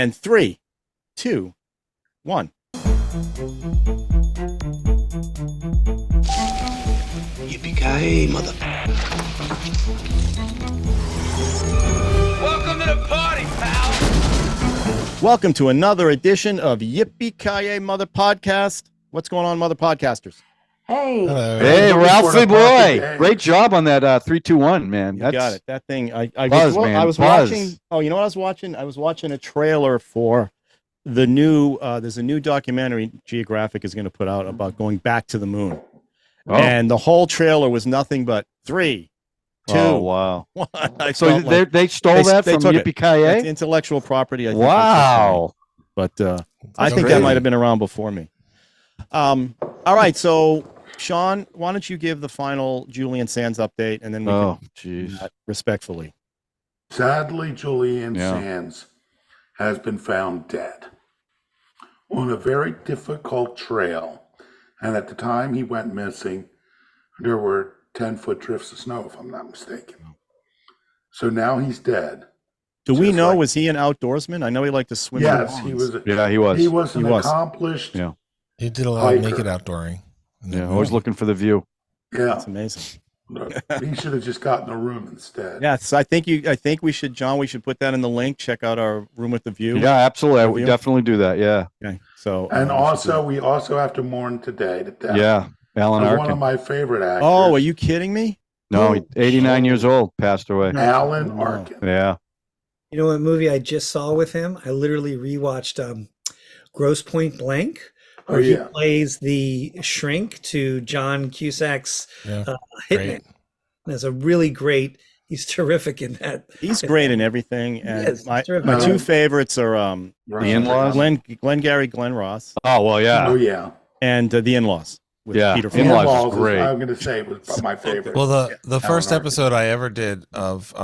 And 3, 2, 1. Yippee-Ki-Yay, mother. Welcome to the party, pal. Welcome to another edition of Yippee-Ki-Yay, Mother Podcast. What's going on, Mother Podcasters? Hey. Hello. Hey, Ralphie boy. Great job on that 3, 2, 1, man. You got it. That thing. I was Buzz. watching. Oh, you know what I was watching? I was watching a trailer for the new. There's a new documentary Geographic is going to put out about going back to the moon, and the whole trailer was nothing but 3, 2, Oh, wow. 1. So they stole that from Yippee-Ki-Yay? It's intellectual property. I think, wow. But I think that might have been around before me. All right, so Sean, why don't you give the final Julian Sands update, and then we can do that respectfully. Sadly, Julian Sands has been found dead on a very difficult trail. And at the time he went missing, there were 10-foot drifts of snow, if I'm not mistaken. So now he's dead. Do we know, was he an outdoorsman? I know he liked to swim. Yes, he was. Yeah, he was. He was an accomplished He did a lot of naked outdooring. Yeah, always looking for the view. Yeah. That's amazing. He should have just gotten a room instead. Yes, I think we should, John, we should put that in the link. Check out our Room with the View. Yeah, absolutely. I would definitely do that. Yeah. Okay. So And we also have to mourn today the death Alan of Arkin. one of my favorite actors. Oh, are you kidding me? No, 89 years old, passed away. Alan Arkin. Yeah. You know what movie I just saw with him? I literally rewatched Grosse Point Blank, where he plays the shrink to John Cusack's hitman. There's a really great. He's terrific in that. He's great in everything. And my terrific. two favorites are The In-Laws? Glenn Ross. Oh, well, yeah. Oh, yeah. And The In-Laws. With Peter Falk. In-Laws is great. I'm going to say it was my favorite. Well, the first episode I ever did of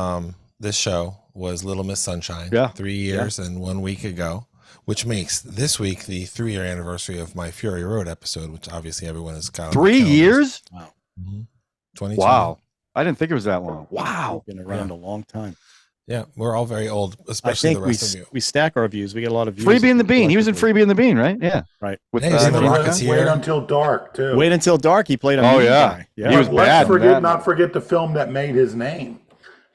this show was Little Miss Sunshine. Yeah. 3 years and 1 week ago, which makes this week the 3-year anniversary of my Fury Road episode, which obviously everyone has got. 3 years? Wow. 22. Wow. I didn't think it was that long. Wow. Been around a long time. Yeah, we're all very old, especially the rest of you. We stack our views. We get a lot of views. Freebie and the Bean. He was in Freebie and the Bean, right? Yeah. Right. With Hey, he's in the Rocketeer. Wait Until Dark, too. Wait Until Dark. He played a Oh, mean yeah. guy. Yeah. He was bad. Not forget the film that made his name.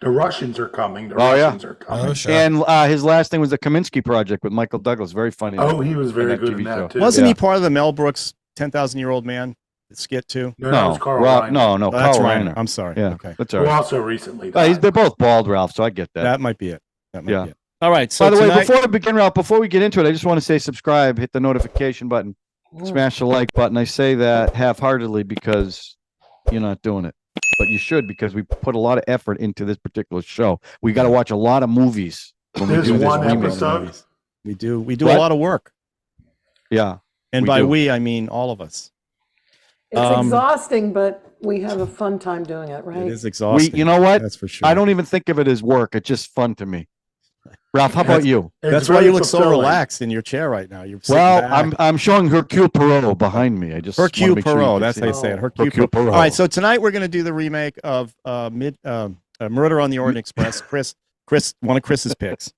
The Russians are coming. The Oh, yeah. Russians are coming. Oh, sure. And his last thing was the Kaminsky Project with Michael Douglas. Very funny. Oh, he was very that good TV in that, show. too. Wasn't he part of the Mel Brooks 10,000-Year-Old Man skit, too? No, that was Carl Reiner. No, Oh, that's Carl Reiner. Reiner. I'm sorry. Yeah, Okay. that's all Who right. also recently died. They're both bald, Ralph, so I get that. That might be it. That might Yeah. be it. All right. So By the way, tonight- before we begin, Ralph, before we get into it, I just want to say subscribe, hit the notification button, smash the like button. I say that half-heartedly because you're not doing it. But you should, because we put a lot of effort into this particular show. We got to watch a lot of movies when we There's do this one remake. episode. we do What? a lot of work. Yeah. And We by do. we, I mean all of us. It's exhausting, but we have a fun time doing it, right? It is exhausting. You know what? That's for sure. I don't even think of it as work. It's just fun to me. Ralph, how about you? That's why you look so relaxed in your chair right now. You're sitting Well, back. I'm showing Hercule Poirot behind me. I just wanna Hercule make sure you Poirot. can That's see how you it. say it. Hercule Hercule Poirot. Poirot. All right. So tonight we're going to do the remake of Murder on the Orient Express. Chris, one of Chris's picks,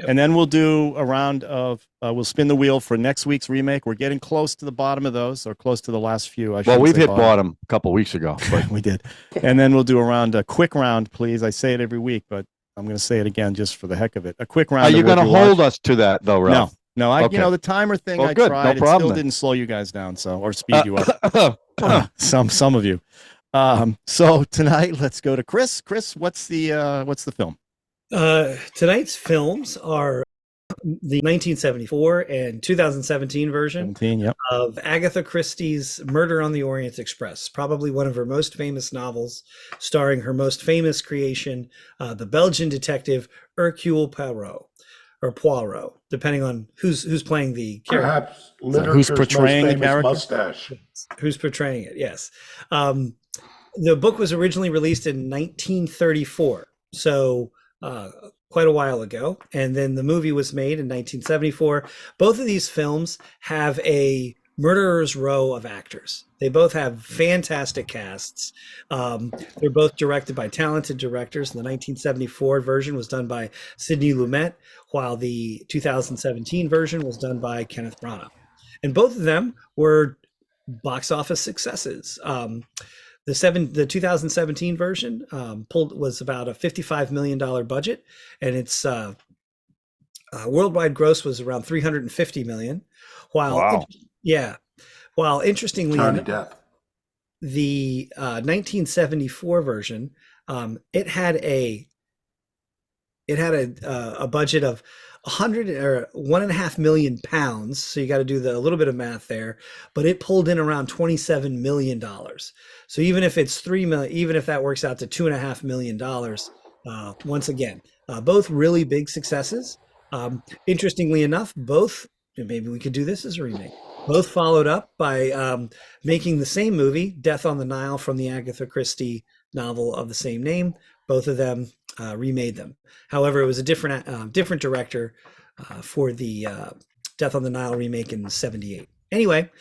and then we'll do a round of. We'll spin the wheel for next week's remake. We're getting close to the bottom of those, or close to the last few. Well, we've hit bottom a couple weeks ago, but we did, and then we'll do a quick round, please. I say it every week, but I'm going to say it again just for the heck of it. A quick round. are you going to hold us to that, though, Ralph? No. Okay. You know, the timer thing. Well, I good. tried. No It problem still then. didn't slow you guys down, or speed you up. Well, Some of you. So tonight, let's go to Chris. Chris, what's the film? Tonight's films are the 1974 and 2017 version 17. Yep. of Agatha Christie's Murder on the Orient Express, probably one of her most famous novels, starring her most famous creation, the Belgian detective Hercule Poirot, or Poirot, depending on who's playing the character. Perhaps literature's portraying the most famous character? mustache. Who's portraying it? Yes. The book was originally released in 1934, so quite a while ago, and then the movie was made in 1974. Both of these films have a murderer's row of actors. They both have fantastic casts. They're both directed by talented directors. The 1974 version was done by Sidney Lumet, while the 2017 version was done by Kenneth Branaugh. And both of them were box office successes. The 2017 version was about a $55 million budget, and its worldwide gross was around $350 million. While while interestingly, Johnny Depp. The 1974 version, it had a budget of 100 or £1.5 million. So you got to do a little bit of math there, but it pulled in around $27 million. So even if it's 3 million, even if that works out to $2.5 million, once again, both really big successes. Interestingly enough, both, maybe we could do this as a remake. Both followed up by making the same movie, Death on the Nile, from the Agatha Christie novel of the same name. Both of them remade them. However, it was a different director for the Death on the Nile remake in '78. Anyway,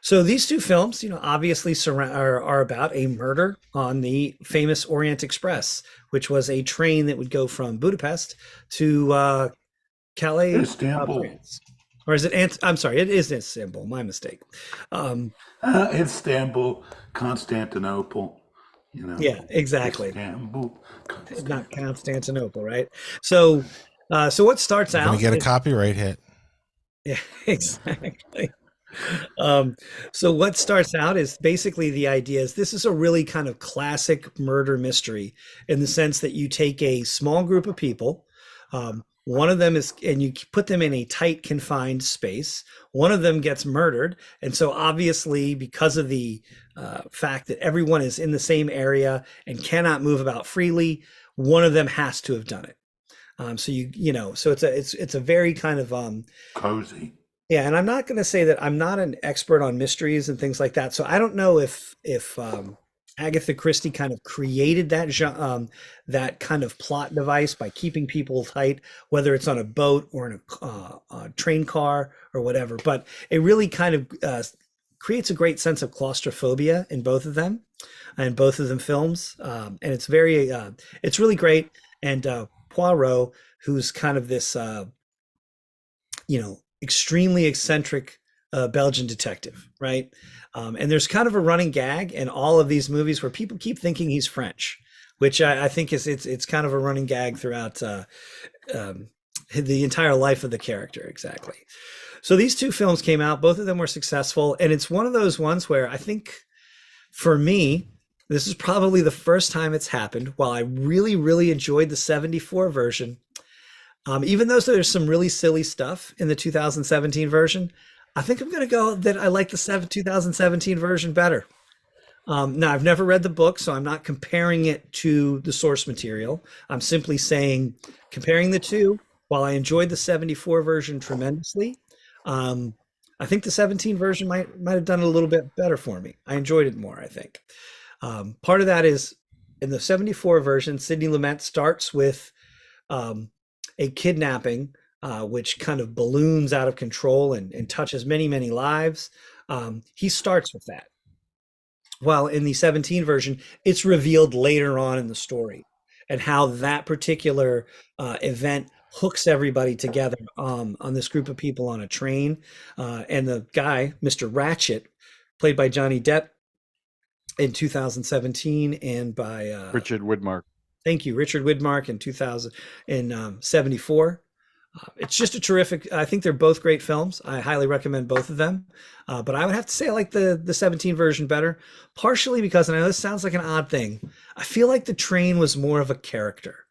so these two films, obviously are about a murder on the famous Orient Express, which was a train that would go from Budapest to Calais, France. Or is it? I'm sorry, it is Istanbul. My mistake. Istanbul, Constantinople. Yeah, exactly. Istanbul, It's not Constantinople, right? So what starts out? Gonna get a copyright hit. Yeah, exactly. So what starts out is basically the idea is this is a really kind of classic murder mystery in the sense that you take a small group of people. One of them and you put them in a tight, confined space. One of them gets murdered. And so obviously, because of the fact that everyone is in the same area and cannot move about freely, one of them has to have done it. So it's a very kind of cozy. Yeah, and I'm not going to say that I'm not an expert on mysteries and things like that. So I don't know if Agatha Christie kind of created that kind of plot device by keeping people tight, whether it's on a boat or in a train car or whatever. But it really kind of creates a great sense of claustrophobia in both of them, films, and it's it's really great. And Poirot, who's kind of this extremely eccentric Belgian detective, right? And there's kind of a running gag in all of these movies where people keep thinking he's French, which I think it's kind of a running gag throughout the entire life of the character. Exactly. So these two films came out, both of them were successful, and it's one of those ones where I think, for me, this is probably the first time it's happened. While I really, really enjoyed the '74 version, even though there's some really silly stuff in the 2017 version, I think I'm going to go that I like the 2017 version better. Now, I've never read the book, so I'm not comparing it to the source material. I'm simply saying, comparing the two, while I enjoyed the '74 version tremendously, I think the 17 version might have done it a little bit better for me. I enjoyed it more, I think. Part of that is, in the '74 version, Sidney Lumet starts with a kidnapping, which kind of balloons out of control and touches many, many lives. He starts with that. While in the 17 version, it's revealed later on in the story and how that particular event hooks everybody together on this group of people on a train. And the guy, Mr. Ratchet, played by Johnny Depp in 2017 and by Richard Widmark. Thank you, Richard Widmark in '74. It's just a terrific. I think they're both great films. I highly recommend both of them. But I would have to say I like the 17 version better, partially because, and I know this sounds like an odd thing, I feel like the train was more of a character.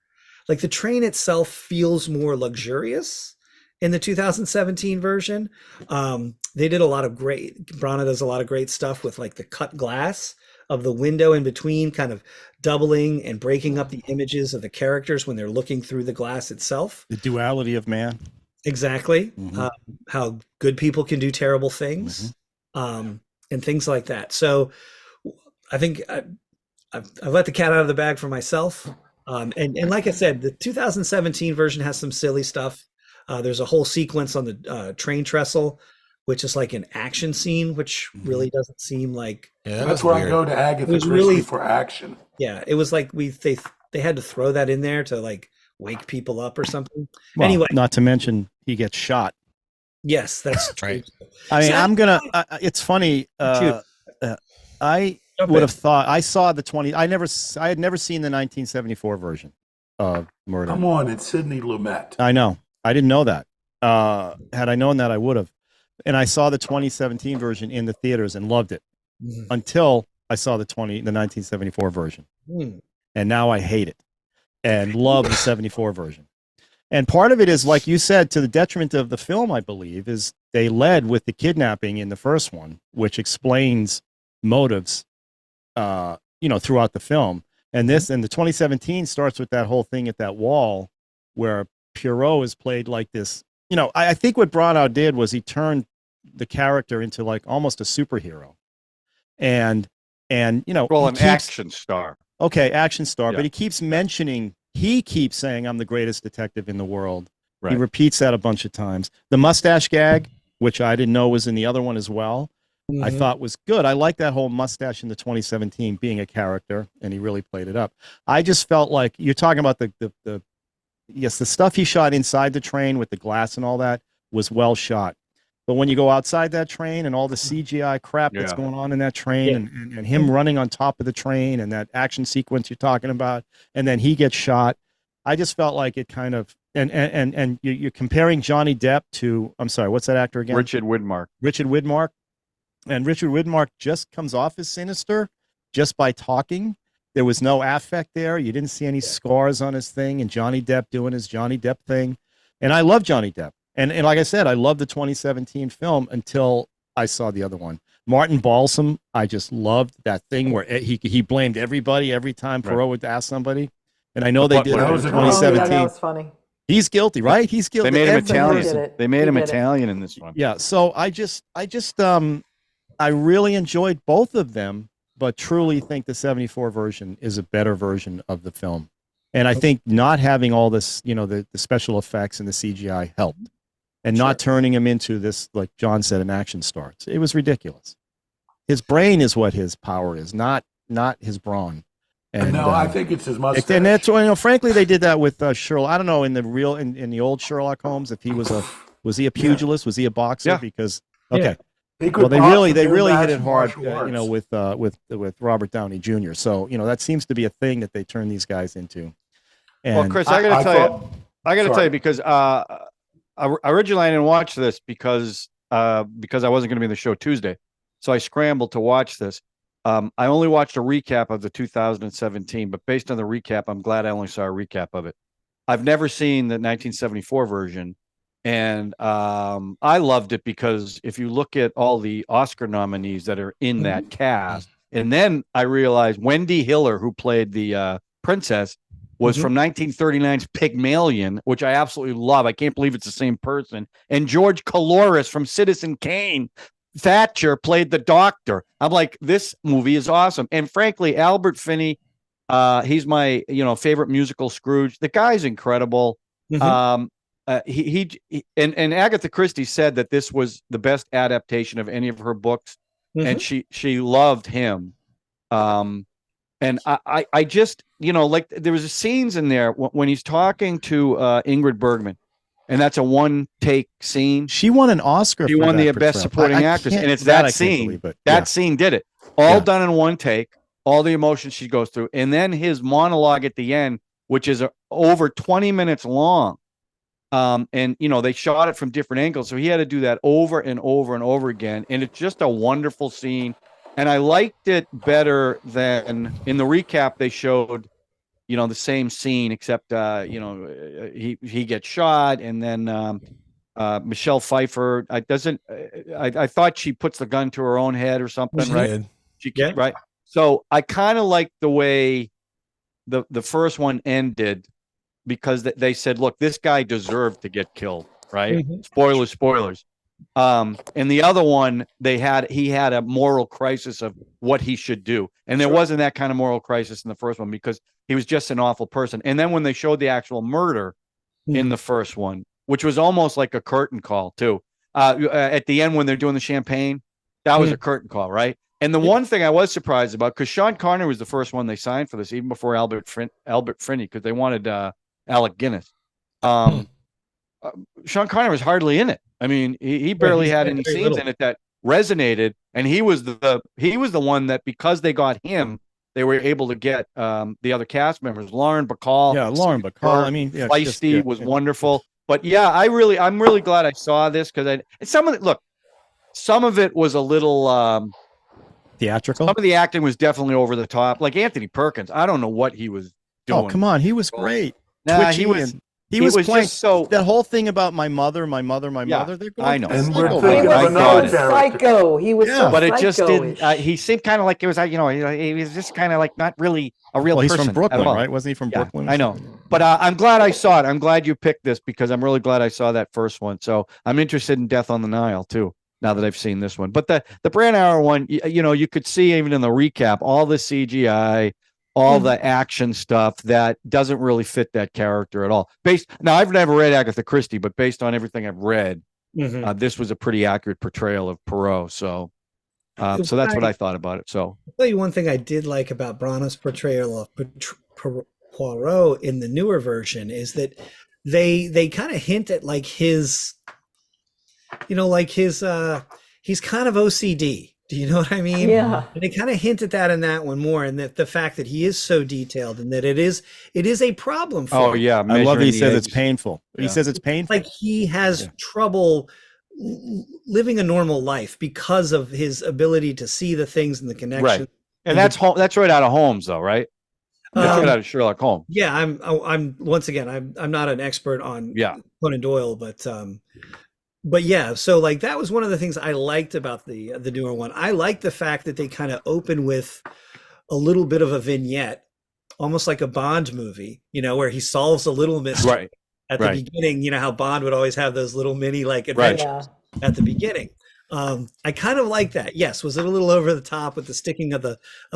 Like the train itself feels more luxurious in the 2017 version. They did a lot of great. Branaugh does a lot of great stuff with like the cut glass of the window in between, kind of doubling and breaking up the images of the characters when they're looking through the glass itself. The duality of man. Exactly. Mm-hmm. How good people can do terrible things, and things like that. So I think I've let the cat out of the bag for myself. And like I said, the 2017 version has some silly stuff. There's a whole sequence on the train trestle which is like an action scene, which really doesn't seem like. Yeah, That's where I go to Agatha was Christie really- for action. Yeah, it was like they had to throw that in there to like wake people up or something. Well, Anyway, not to mention he gets shot. yes, that's true. Right. I mean, So- I'm gonna. It's funny. I Jump would in. have thought I saw the 20. I had never seen the 1974 version of Murder. Come on, it's Sidney Lumet. I know. I didn't know that. Had I known that, I would have. And I saw the 2017 version in the theaters and loved it Mhm. until I saw the 1974 version, Hmm. and now I hate it and love the 74 version. And part of it is, like you said, to the detriment of the film. I believe is they led with the kidnapping in the first one, which explains motives, throughout the film. And the 2017 starts with that whole thing at that wall where Poirot is played like this. I think what Branaugh did was he turned the character into like almost a superhero, and Well, he an keeps- action star. okay, action star, Yeah. but he keeps saying I'm the greatest detective in the world. He Right. repeats that a bunch of times. The mustache gag, which I didn't know was in the other one as well, I Mhm. thought was good. I like that whole mustache in the 2017 being a character, and he really played it up. I just felt like you're talking about the stuff he shot inside the train with the glass and all that was well shot. But when you go outside that train and all the CGI crap that's Yeah. going on in that train, Yeah. and him running on top of the train and that action sequence you're talking about, and then he gets shot, I just felt like it kind of and you're comparing Johnny Depp to, I'm sorry, what's that actor again? Richard Widmark. Richard Widmark. And Richard Widmark just comes off as sinister just by talking. There was no affect there. You didn't see any scars on his thing, and Johnny Depp doing his Johnny Depp thing. And I love Johnny Depp. And like I said, I love the 2017 film until I saw the other one. Martin Balsam, I just loved that thing where he blamed everybody every time Right. Poirot would ask somebody. And I know they did Butler that in did it. Oh, yeah, 2017. that was funny. He's guilty, right? He's guilty. They made him Every Italian. person- Did it. They made He him did it. Italian in this one. Yeah, so I really enjoyed both of them, but truly think the 74 version is a better version of the film. And I think not having all this, the special effects and the CGI helped. And not turning him into this, like John said, an action star. It was ridiculous. His brain is what his power is, not his brawn. And No, I think it's his mustache. and that's frankly, they did that with Sherlock. I don't know in the old Sherlock Holmes if he was he a pugilist, was he a boxer? Yeah. Because Yeah. He could well, they box really and hit match it hard, martial arts. with Robert Downey Jr. So that seems to be a thing that they turn these guys into. And Well, Chris, I got to I tell you, thought- I got to sorry. tell you because originally I didn't watch this because I wasn't going to be in the show Tuesday, so I scrambled to watch this. I only watched a recap of the 2017, but based on the recap, I'm glad I only saw a recap of it. I've never seen the 1974 version, and I loved it because if you look at all the Oscar nominees that are in that cast, and then I realized Wendy Hiller, who played the princess, was from 1939's Pygmalion, which I absolutely love. I can't believe it's the same person. And George Caloris from Citizen Kane, Thatcher, played the doctor. I'm like, this movie is awesome. And frankly, Albert Finney, he's my favorite musical Scrooge. The guy's incredible. Mhm. And Agatha Christie said that this was the best adaptation of any of her books, and she loved him. And I just, like there was scenes in there when he's talking to Ingrid Bergman, and that's a one take scene. she won an Oscar. She for won that the best portrayal. supporting I actress, can't- and it's I that can't scene. believe it. That Yeah. scene did it all Yeah. done in one take. All the emotions she goes through, and then his monologue at the end, which is over 20 minutes long. And they shot it from different angles, so he had to do that over and over and over again. And it's just a wonderful scene. And I liked it better than in the recap they showed, the same scene, except he gets shot, and then Michelle Pfeiffer. I thought she puts the gun to her own head or something, She right? did. Yeah. Right. So I kind of like the way the first one ended, because they said, look, this guy deserved to get killed, right? Spoilers. And the other one, he had a moral crisis of what he should do. And there wasn't that kind of moral crisis in the first one because he was just an awful person. And then when they showed the actual murder in the first one, which was almost like a curtain call too, at the end when they're doing the champagne, that was a curtain call, right? And the one thing I was surprised about, because Sean Connery was the first one they signed for this, even before Albert Finney, because they wanted Alec Guinness. Sean Connery was hardly in it. I mean, he barely had any scenes in it that resonated, and he was the one that, because they got him, they were able to get the other cast members. Lauren Bacall. Yeah, Lauren Bacall. I mean, Feisty was wonderful. But yeah, I'm really glad I saw this, because some of it was a little theatrical. Some of the acting was definitely over the top. Like Anthony Perkins, I don't know what he was doing. Oh, come on, he was great. Nah, he was playing so that whole thing about my mother. They're going. I know. And we're He thinking of was another so character. psycho. He was so but it just didn't. psycho-ish. He seemed kind of like it was, he was just kind of like not really a real Well, he's person. from Brooklyn, at all. right? Wasn't he from Brooklyn? I know. But I'm glad I saw it. I'm glad you picked this, because I'm really glad I saw that first one. So I'm interested in Death on the Nile too, now that I've seen this one. But the Branaugh one, you could see even in the recap, all the CGI, all the action stuff that doesn't really fit that character at all. Now, I've never read Agatha Christie, but based on everything I've read, this was a pretty accurate portrayal of Poirot. So that's what I thought about it. So I'll tell you one thing I did like about Branagh's portrayal of Poirot in the newer version is that they kind of hint at like his, he's kind of OCD. Do you know what I mean? Yeah. And they kind of hint at that in that one more, and that the fact that he is so detailed, and that it is a problem for him. yeah, I love that he says it's edges. painful. He says it's painful. Like he has trouble living a normal life because of his ability to see the things and the connections. Right. And that's right out of Holmes, though, right? That's right out of Sherlock Holmes. Yeah, I'm once again, I'm not an expert on Conan Doyle, but yeah, so like that was one of the things I liked about the newer one. I like the fact that they kind of open with a little bit of a vignette, almost like a Bond movie, where he solves a little mystery at the beginning. How Bond would always have those little mini like adventures at the beginning. I kind of like that. Yes, was it a little over the top with the sticking of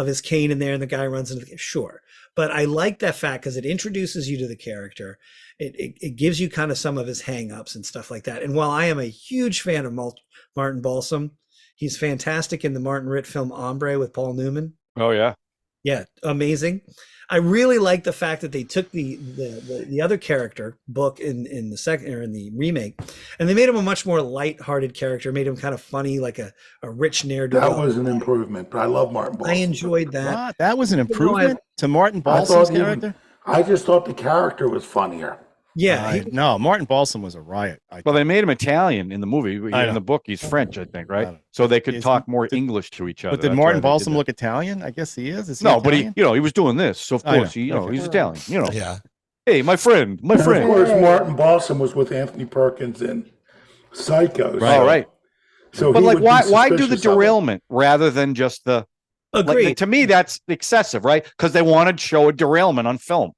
his cane in there and the guy runs into the sure, but I like that fact because it introduces you to the character. It gives you kind of some of his hang-ups and stuff like that. And while I am a huge fan of Martin Balsam, he's fantastic in the Martin Ritt film Hombre with Paul Newman. Oh yeah. Yeah, amazing. I really like the fact that they took the other character book in the second or in the remake, and they made him a much more light-hearted character, made him kind of funny, like a rich ne'er-do-well. That was an improvement, but I love Martin Balsam. I enjoyed that. What? That was an improvement to Martin Balsam's character? I just thought the character was funnier. Yeah. No, Martin Balsam was a riot. Well, they made him Italian in the movie. In the book, he's French, I think, right? So they could talk more English to each other. But did Martin Balsam look Italian? I guess he is. No, but he was doing this. So of course, he's Italian. Yeah. Hey, my friend. And of course, Martin Balsam was with Anthony Perkins in Psycho. Right. Right. So, but like, why do the derailment rather than just the? Agreed. Like, to me, that's excessive, right? Because they wanted to show a derailment on film.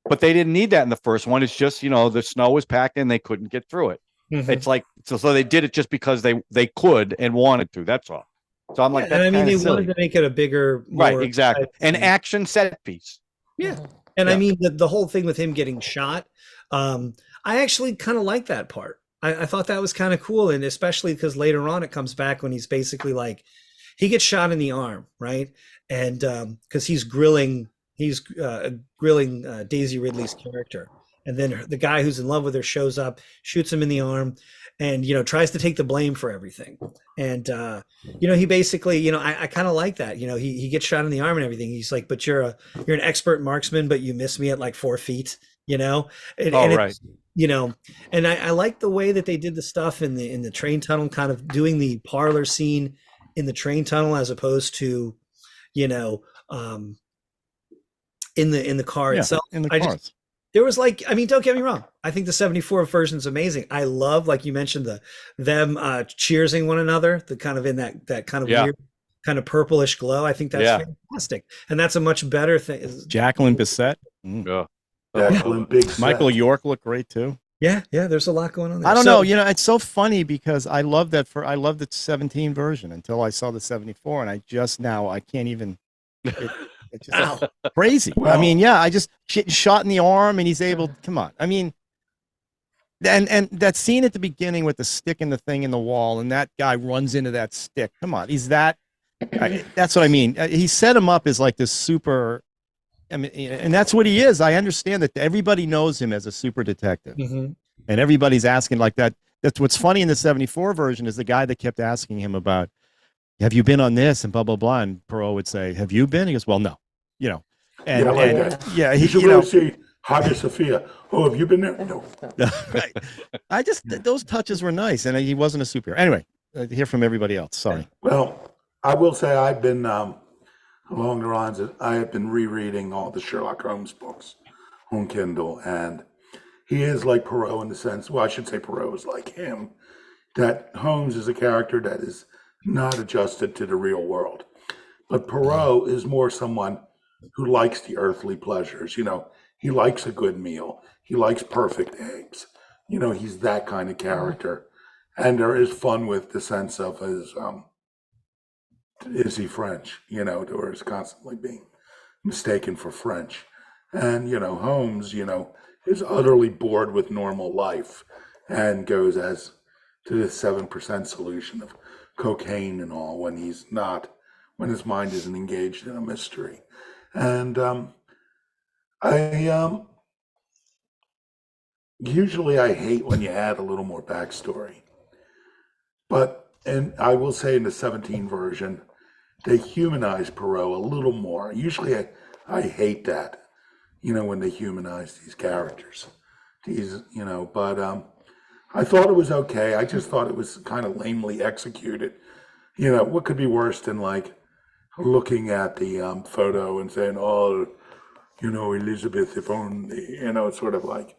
But they didn't need that in the first one. It's just, the snow was packed and they couldn't get through it. It's like, so they did it just because they could and wanted to. That's all. So I'm like, that's they silly. wanted to make it a bigger, right? Exactly. An action set piece. Yeah. And I mean, the whole thing with him getting shot, I actually kind of like that part. I thought that was kind of cool. And especially because later on it comes back when he's basically like, he gets shot in the arm, right? And because he's grilling Daisy Ridley's character, and then the guy who's in love with her shows up, shoots him in the arm, and tries to take the blame for everything. And he basically, I kind of like that. He gets shot in the arm and everything. He's like, but you're an expert marksman, but you miss me at like 4 feet. And I like the way that they did the stuff in the train tunnel, kind of doing the parlor scene in the train tunnel as opposed to in the car itself. In the cars. There was like, I mean, don't get me wrong. I think the 74 version is amazing. I love, like you mentioned, them cheersing one another, the kind of in that kind of weird, kind of purplish glow. I think that's fantastic. And that's a much better thing. Jacqueline Bisset. Jacqueline Big Michael York looked great too. Yeah. There's a lot going on there. I don't know. It's so funny because I love the 17 version until I saw the 74, and I can't even. It's just crazy. Well, I mean, I just shot in the arm, and he's able. Come on. I mean, And that scene at the beginning with the stick and the thing in the wall, and that guy runs into that stick. Come on, that's what I mean. He set him up as like this super. I mean, and that's what he is. I understand that everybody knows him as a super detective, and everybody's asking like that. That's what's funny in the '74 version is the guy that kept asking him about, have you been on this and blah blah blah, and Poirot would say, have you been? He goes, well, no, and you should really see Hagia Sophia. Oh, have you been there? No. Right. Those touches were nice, and he wasn't a superhero. Anyway, hear from everybody else. Sorry. Well, I will say I've been along the lines that I have been rereading all the Sherlock Holmes books on Kindle, and he is like Poirot in the sense, well, I should say Poirot is like him, that Holmes is a character that is not adjusted to the real world. But Poirot is more someone who likes the earthly pleasures. He likes a good meal. He likes perfect eggs. He's that kind of character. And there is fun with the sense of his, is he French? Or is constantly being mistaken for French. And, Holmes, is utterly bored with normal life and goes as to the 7% solution of cocaine and all when his mind isn't engaged in a mystery. And usually I hate when you add a little more backstory, and I will say in the 17 version, they humanize Poirot a little more. Usually I hate that, when they humanize these characters, but I thought it was okay. I just thought it was kind of lamely executed. What could be worse than like looking at the photo and saying, oh, Elizabeth, if only, it's sort of like,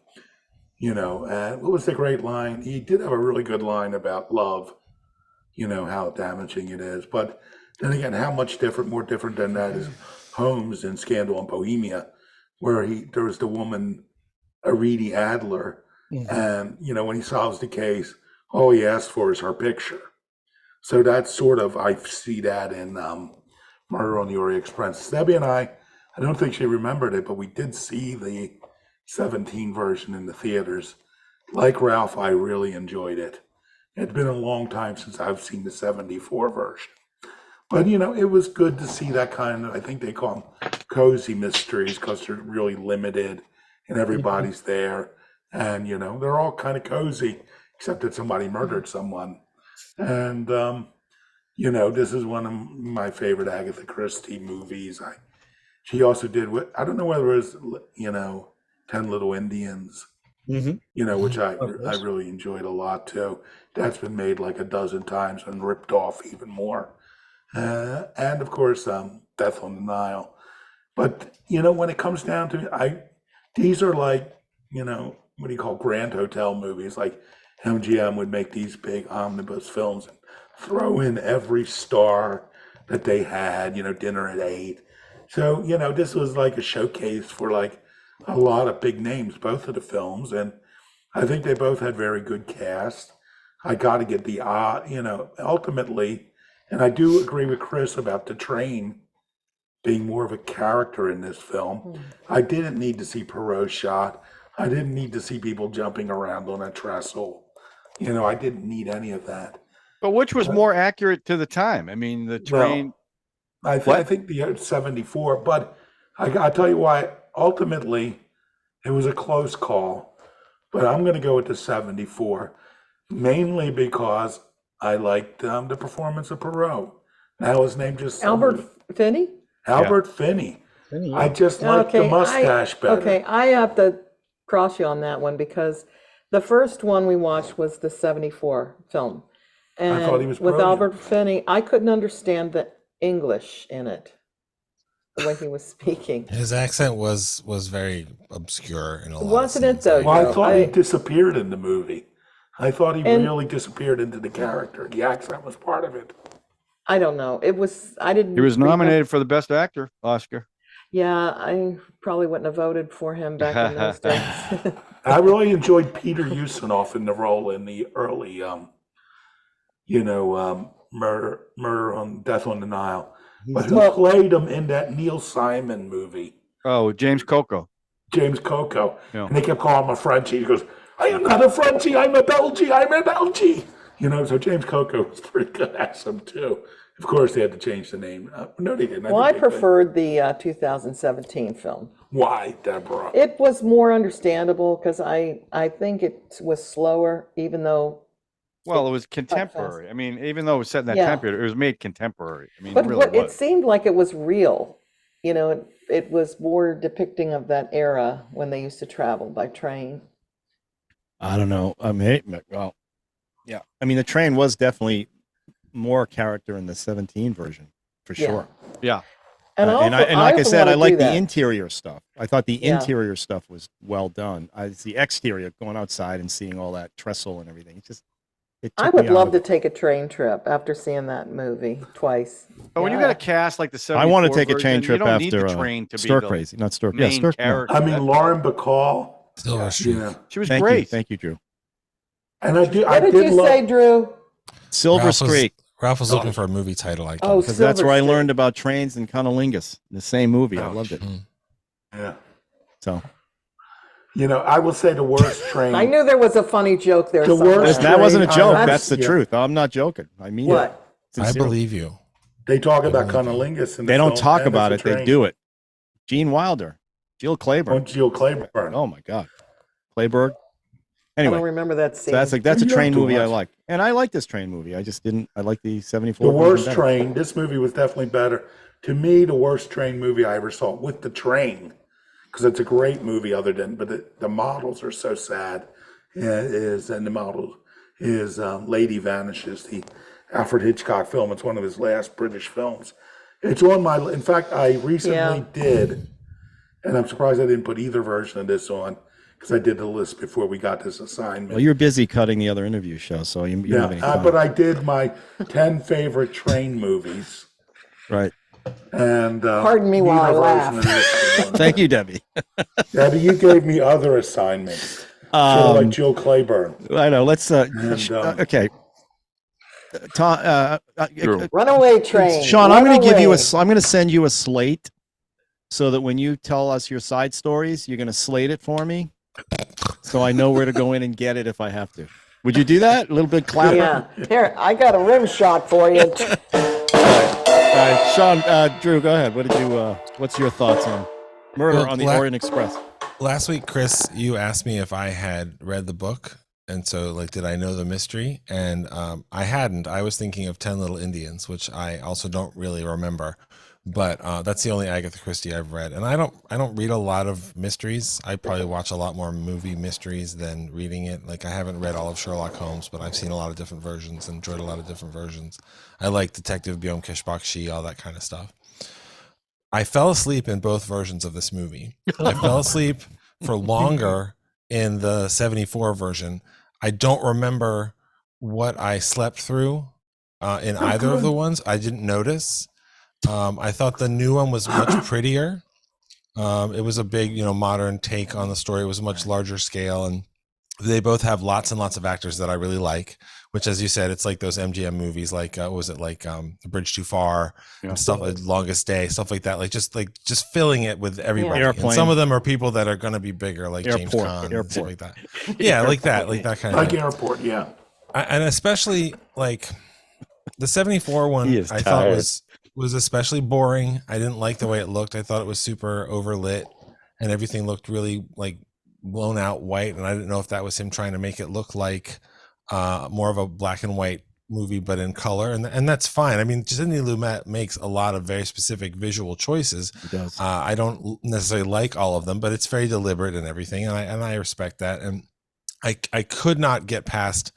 what was the great line? He did have a really good line about love, how damaging it is. But then again, how much more different than that is Holmes in Scandal in Bohemia, where there was the woman, Aridi Adler, and, when he solves the case, all he asks for is her picture. So that's sort of, I see that in Murder on the Orient Express. Debbie and I don't think she remembered it, but we did see the 17 version in the theaters. Like Ralph, I really enjoyed it. It's been a long time since I've seen the 74 version. But, it was good to see that kind of, I think they call them cozy mysteries because they're really limited and everybody's there. And, they're all kind of cozy, except that somebody murdered someone. And, this is one of my favorite Agatha Christie movies. She also did I don't know whether it was, 10 Little Indians, which I really enjoyed a lot too. That's been made like a dozen times and ripped off even more. And of course, Death on the Nile. But, when it comes down to these are like, what do you call Grand Hotel movies? Like MGM would make these big omnibus films and throw in every star that they had, Dinner at 8. So, this was like a showcase for like a lot of big names, both of the films. And I think they both had very good cast. I got to get the, ultimately, and I do agree with Chris about the train being more of a character in this film. I didn't need to see Poirot shot. I didn't need to see people jumping around on a trestle. I didn't need any of that. But which was more accurate to the time? I mean, the train. Well, I think the 74, but I'll tell you why. Ultimately, it was a close call, but I'm going to go with the 74, mainly because I liked the performance of Poirot. Now his name just Albert Finney? Albert Finney. I just like the mustache better. Okay, I have to cross you on that one because the first one we watched was the 74 film. And I thought he was with brilliant. Albert Finney, I couldn't understand the English in it, the way he was speaking. His accent was very obscure in a lot Wasn't of it, though? Well, I thought he disappeared in the movie. I thought he really disappeared into the character. The accent was part of it. I don't know. It was, I didn't. He was nominated for the Best Actor Oscar. Yeah, I probably wouldn't have voted for him back in those days. I really enjoyed Peter Ustinov in the role in the early, Murder on Death on the Nile. But who played him in that Neil Simon movie? Oh, James Coco. James Coco. Yeah. And they kept calling him a Frenchie. He goes, I am not a Frenchie, I'm a Belgie, I'm a Belgie. You know, so James Coco was pretty good as him too. Of course, they had to change the name. No, they didn't. Well, I preferred the 2017 film. Why, Deborah? It was more understandable because I think it was slower, even though. Well, it was contemporary. I mean, even though it was set in that time period, it was made contemporary. I mean, But it really it was. seemed like it was real. You know, it was more depicting of that era when they used to travel by train. I don't know. I mean, well, yeah. I mean, the train was definitely more character in the 17 version, for sure. Yeah. And, like I said, I like the that. interior stuff. I thought the Yeah. interior stuff was well done. It's the exterior, going outside and seeing all that trestle and everything. It just, it I took would me out love of to it. take a train trip after seeing that movie twice. But when you got a cast like the 74 I want to take a train version, trip you don't need after the train to Stir be Crazy, not the Stir. Yeah, main Stir. No. character. I mean, Lauren Bacall. Silver Streak. Yeah. She was Thank great. you, thank you, Drew. And I did What did you love, say, Drew? Silver Streak, Ralph was looking for a movie title like Oh, because that's where I Silver learned about trains and cunnilingus. The same movie, I loved it. Yeah. So You know, I will say the worst train. I knew there was a funny joke there. The somewhere. worst that wasn't a train joke. I- That's the yeah. truth. I'm not joking. I mean What? it. I Sincerely. believe you. They talk about cunnilingus in the They don't film, talk and about it. it's a They train. do it. Gene Wilder, Jill Oh, Clayburgh. Jill Clayburgh. Oh my God, Clayburgh. I don't Anyway, remember that so scene. that's a You don't train do movie I much. like, and I like this train movie. I just didn't. I like the 74. The version worst better. train. This movie was definitely better. To me, the worst train movie I ever saw with the train, because it's a great movie. Other than, but the models are so sad. And the model is Lady Vanishes, the Alfred Hitchcock film. It's one of his last British films. It's on my. In fact, I recently did, and I'm surprised I didn't put either version of this on because I did the list before we got this assignment. Well, you're busy cutting the other interview show, so you don't have any time. but I did my 10 favorite train movies. Right. And Pardon me while I neither laugh. version of this one. Thank you, Debbie. Debbie, you gave me other assignments. Sort of like Jill Clayburgh. I know. Let's. Okay. Tom, Runaway Train. Sean, I'm going to give you Runaway. I'm going to send you a slate, so that when you tell us your side stories, you're going to slate it for me, so I know where to go in and get it if I have to. Would you do that? A little bit clapper. Yeah. Here, I got a rim shot for you. All right, Sean, Drew, go ahead. What did you? What's your thoughts on Murder Well, on the Orient Express? Last week, Chris, you asked me if I had read the book. And so, like, did I know the mystery? And I hadn't. I was thinking of 10 Little Indians, which I also don't really remember. But that's the only Agatha Christie I've read. And I don't read a lot of mysteries. I probably watch a lot more movie mysteries than reading it. Like, I haven't read all of Sherlock Holmes, but I've seen a lot of different versions, enjoyed a lot of different versions. I like Detective Byom-Kish Bakshi, all that kind of stuff. I fell asleep in both versions of this movie. I fell asleep for longer in the 74 version. I don't remember what I slept through in either of the ones. I didn't notice. I thought the new one was much prettier. It was a big, modern take on the story. It was a much larger scale, and they both have lots and lots of actors that I really like, which, as you said, it's like those MGM movies, like, what was it, like The Bridge Too Far, and stuff like Longest Day, stuff like that, just filling it with everybody. Yeah. And some of them are people that are going to be bigger, like James Caan, and stuff like that. Yeah, like that kind of Like thing. Airport, yeah. And especially, like, the 74 one, I thought was especially boring. I didn't like the way it looked. I thought it was super overlit, and everything looked really, like, blown out white, and I didn't know if that was him trying to make it look like more of a black and white movie but in color, and that's fine. I mean, Sidney Lumet makes a lot of very specific visual choices. He does. I don't necessarily like all of them, but it's very deliberate and everything, and I respect that. And I could not get past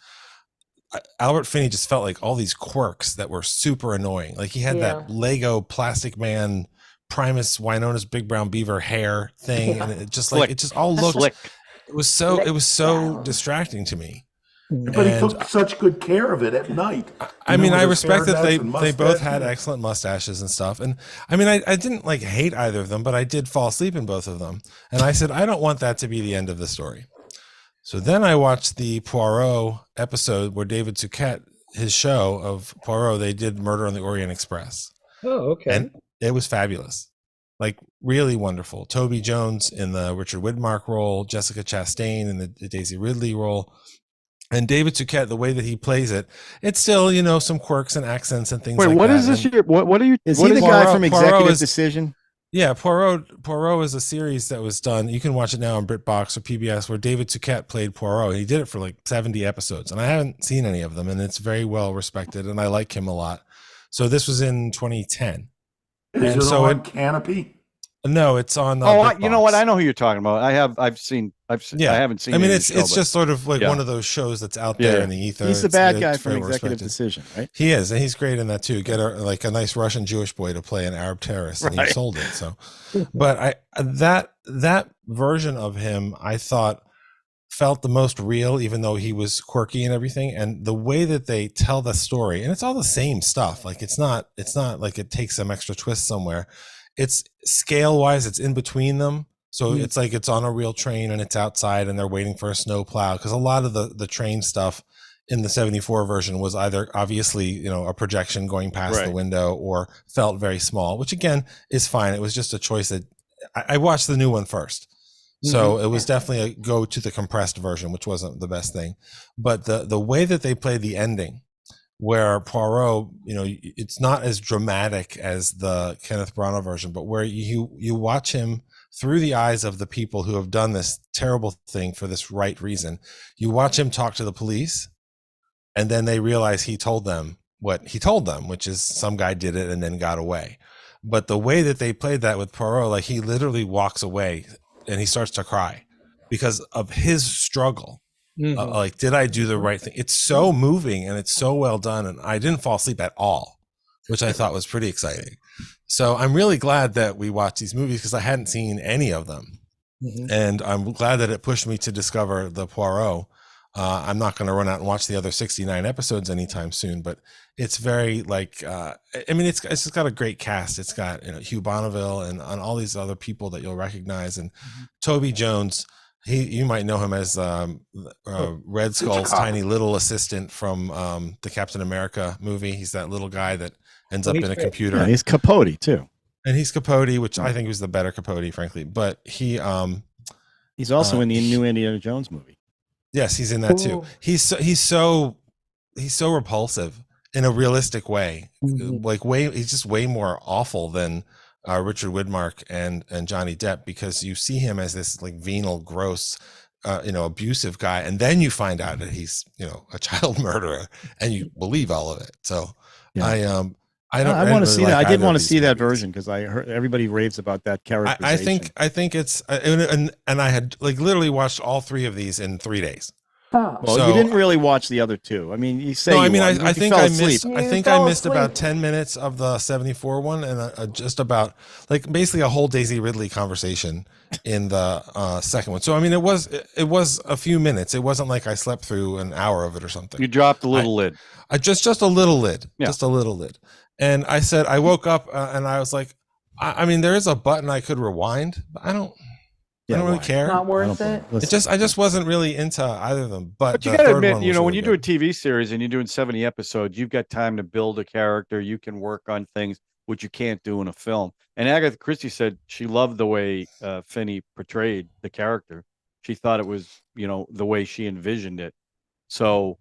Albert Finney. Just felt like all these quirks that were super annoying. Like, he had that Lego Plastic Man Primus Winona's Big Brown Beaver hair thing, and it just like it just all looked Slick. it was so distracting to me. But he took such good care of it at night. I mean, with I his respect that hairnets and they both had mustache. excellent mustaches and stuff. And I mean, I didn't like hate either of them, but I did fall asleep in both of them. And I said, I don't want that to be the end of the story. So then I watched the Poirot episode where David Suchet, his show of Poirot, they did Murder on the Orient Express. Oh, okay. And it was fabulous. like really wonderful. Toby Jones in the Richard Widmark role, Jessica Chastain in the Daisy Ridley role. And David Duquette, the way that he plays it, it's still, you know, some quirks and accents and things Wait, like what that. is this year? What are you? Is what he the is- guy Poirot- from Poirot Executive is- Decision? Yeah, Poirot is a series that was done. You can watch it now on BritBox or PBS, where David Duquette played Poirot. He did it for like 70 episodes, and I haven't seen any of them, and it's very well respected, and I like him a lot. So this was in 2010. Is And it so on Canopy? No, it's on. you know what? BritBox. I know who you're talking about. I've seen. Yeah. I haven't seen. I mean, any of it's the show, it's but- just sort of like Yeah. one of those shows that's out Yeah, there yeah. in the ether. He's the It's- bad guy it's from very well Executive respected. Decision, right? He is, and he's great in that too. Get a nice Russian Jewish boy to play an Arab terrorist, and he Right. sold it. So, but that version of him, I thought, felt the most real, even though he was quirky and everything. And the way that they tell the story, and it's all the same stuff. Like it's not like it takes some extra twist somewhere. It's scale wise, it's in between them. So it's like it's on a real train and it's outside and they're waiting for a snow plow, because a lot of the train stuff in the 74 version was either obviously, you know, a projection going past the Right. window or felt very small, which again is fine. It was just a choice that I watched the new one first. So it was definitely a go to the compressed version, which wasn't the best thing. But the way that they played the ending, where Poirot, you know, it's not as dramatic as the Kenneth Branagh version, but where you watch him through the eyes of the people who have done this terrible thing for this right reason. You watch him talk to the police, and then they realize he told them what he told them, which is some guy did it and then got away. But the way that they played that with Poirot, like he literally walks away and he starts to cry because of his struggle. Like, did I do the right thing? It's so moving and it's so well done. And I didn't fall asleep at all, which I thought was pretty exciting. So I'm really glad that we watched these movies because I hadn't seen any of them. And I'm glad that it pushed me to discover the Poirot. I'm not going to run out and watch the other 69 episodes anytime soon, but it's very like, I mean, it's just got a great cast. It's got, you know, Hugh Bonneville and all these other people that you'll recognize. And Toby Jones, you might know him as Red Skull's tiny little assistant from the Captain America movie. He's that little guy that ends up in a computer. Yeah, he's Capote too. And he's Capote, which I think was the better Capote, frankly. But he's also in the new Indiana Jones movie. Yes, he's in that too. He's so repulsive in a realistic way. Like he's just way more awful than Richard Widmark and Johnny Depp, because you see him as this like venal, gross, abusive guy, and then you find out that he's, you know, a child murderer, and you believe all of it. So Yeah. I want to see that. I did want to see that movies. version because I heard everybody raves about that character. I think it's and I had like literally watched all three of these in 3 days. Well, So- you didn't really watch the other two. I mean, you say No, you I mean, watched, I you think fell I asleep. missed. I You think I fell missed about asleep. 10 minutes of the 74 one, and just about like basically a whole Daisy Ridley conversation in the second one. So I mean, it was a few minutes. It wasn't like I slept through an hour of it or something. You dropped a little lid. I just a little lid, Yeah. just a little lid. And I said, I woke up and I was like, I mean, there is a button I could rewind, but I don't really why? care. Not worth I it. don't- listen, I just wasn't really into either of them. But But you the got to third admit, one you was know, when really you do a good. TV series and you're doing 70 episodes, you've got time to build a character. You can work on things which you can't do in a film. And Agatha Christie said she loved the way Finney portrayed the character. She thought it was, you know, the way she envisioned it. So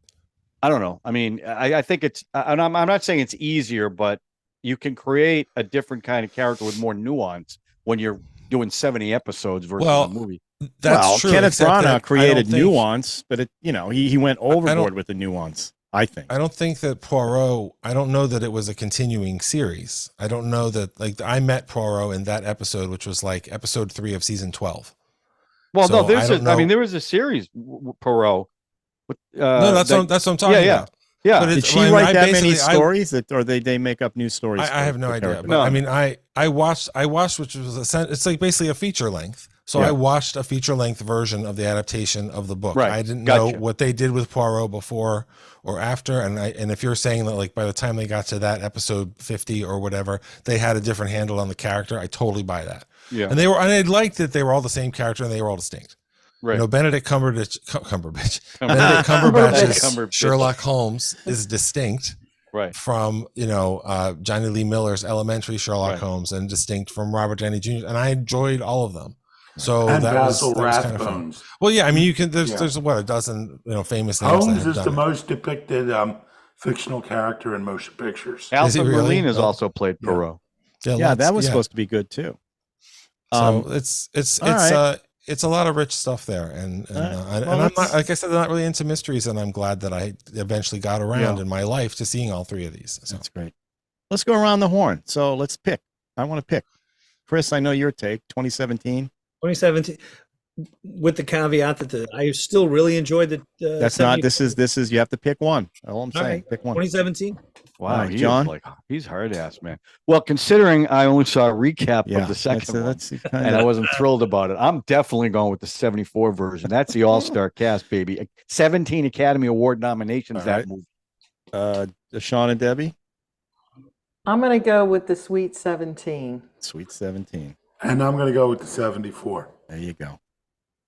I don't know. I mean, I think it's, and I'm not saying it's easier, but you can create a different kind of character with more nuance when you're doing 70 episodes versus Well, a movie. That's well, true. Kenneth except that I Branagh don't created think- nuance, but he went overboard with the nuance. I think. I don't think that Poirot, I don't know that it was a continuing series. I don't know that, like, I met Poirot in that episode, which was like episode 3 of season 12. Well, So no, there's I don't I mean, know- there was a series, Poirot. No, that's what I'm talking yeah. about. Yeah. But Did it's- she I mean, write I that many basically- stories or they make up new stories? I have no for idea. characters? But I mean, I watched, which was it's like basically a feature length. So Yeah. I watched a feature length version of the adaptation of the book. Right. I didn't know Gotcha. what they did with Poirot before or after. And if you're saying that, like, by the time they got to that episode 50 or whatever, they had a different handle on the character, I totally buy that. Yeah. And I liked that they were all the same character and they were all distinct. Right. You know, Benedict Cumberbatch's Cumberbatch. Sherlock Holmes is distinct. Right. from Johnny Lee Miller's elementary Sherlock Right. Holmes and distinct from Robert Downey Jr. And I enjoyed all of them. So And that was Basil kind of fun. Rathbones. Well, yeah, I mean, there's what, a dozen famous names. that Holmes have is done the it. most depicted fictional character in motion pictures. Alfred really? Molina has Oh. also played Yeah. Poirot. Yeah, that was supposed to be good too. So it's all right. it's a lot of rich stuff there, and I'm not, like I said, I'm not really into mysteries, and I'm glad that I eventually got around in my life to seeing all three of these. So. That's great. Let's go around the horn. So let's pick. I want to pick. Chris, I know your take. 2017. 2017, with the caveat that I still really enjoyed the. That's not. This is. You have to pick one. All I'm saying. right. Pick one. 2017. Wow, Right, John? He's hard ass, man. Well, considering I only saw a recap Yeah, of the second one, that's and I wasn't thrilled about it, I'm definitely going with the 74 version. That's the all-star cast, baby. 17 Academy Award nominations. All That right. movie. Sean and Debbie. I'm going to go with the Sweet 17. Sweet 17. And I'm going to go with the 74. There you go.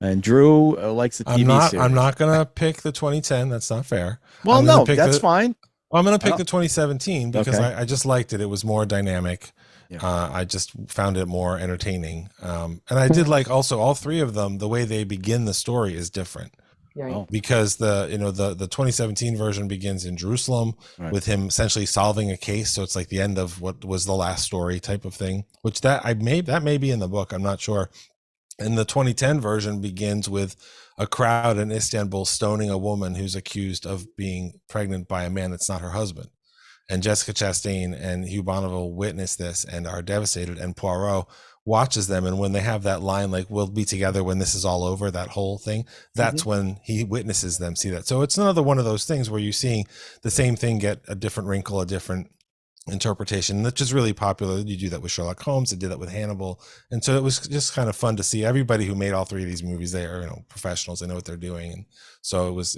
And Drew likes the TV series. I'm not gonna pick the 2010. That's not fair. Well, I'm gonna no, pick that's fine. I'm going to pick the 2017 because Okay. I just liked it. It was more dynamic. Yeah. I just found it more entertaining. And I did like also all three of them. The way they begin the story is different Right. Oh. because the 2017 version begins in Jerusalem Right. with him essentially solving a case. So it's like the end of what was the last story type of thing, which that may be in the book. I'm not sure. And the 2010 version begins with a crowd in Istanbul stoning a woman who's accused of being pregnant by a man that's not her husband. And Jessica Chastain and Hugh Bonneville witness this and are devastated. And Poirot watches them. And when they have that line, like, we'll be together when this is all over, that whole thing, that's when he witnesses them see that. So it's another one of those things where you're seeing the same thing get a different wrinkle, a different interpretation, which is really popular. You do that with Sherlock Holmes, they did that with Hannibal, and so it was just kind of fun to see. Everybody who made all three of these movies, they are professionals, they know what they're doing, and so it was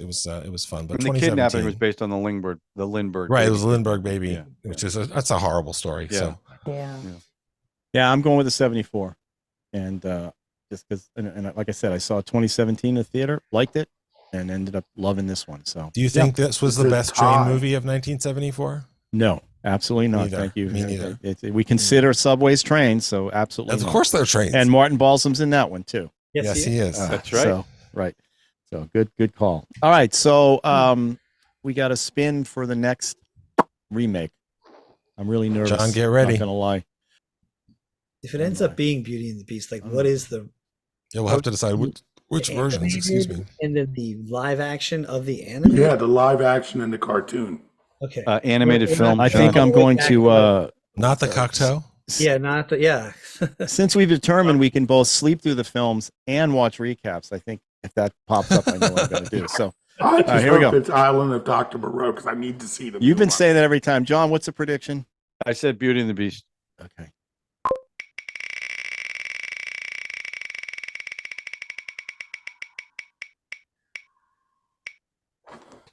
fun. But And the kidnapping was based on the Lindbergh right? baby. It was a Lindbergh baby, Yeah. which is that's a horrible story. Yeah. So Yeah. I'm going with the 74, and just because, and like I said, I saw 2017 in the theater, liked it, and ended up loving this one. So, do you think this was It's the a best train tie. movie of 1974? No, absolutely not. Neither. Thank you. Me neither. We consider subways trains, so absolutely. Of not. course, they're trains. And Martin Balsam's in that one too. yes, he is. That's right. So, right. So good call. All right. So we got a spin for the next remake. I'm really nervous. John, get ready. Not gonna lie. If it ends up being Beauty and the Beast, like what is the Yeah, we'll have to decide which the versions. Excuse me. animated and then the live action of the anime? Yeah, the live action and the cartoon. Okay. Animated We're film. not- I think I'm going to. Not the cocktail. Yeah, not the, yeah. Since we've determined we can both sleep through the films and watch recaps, I think if that pops up, I know what I'm going to do. So I just here we hope go. it's Island of Dr. Moreau because I need to see them. you've been saying that every time. John, what's the prediction? I said Beauty and the Beast. Okay.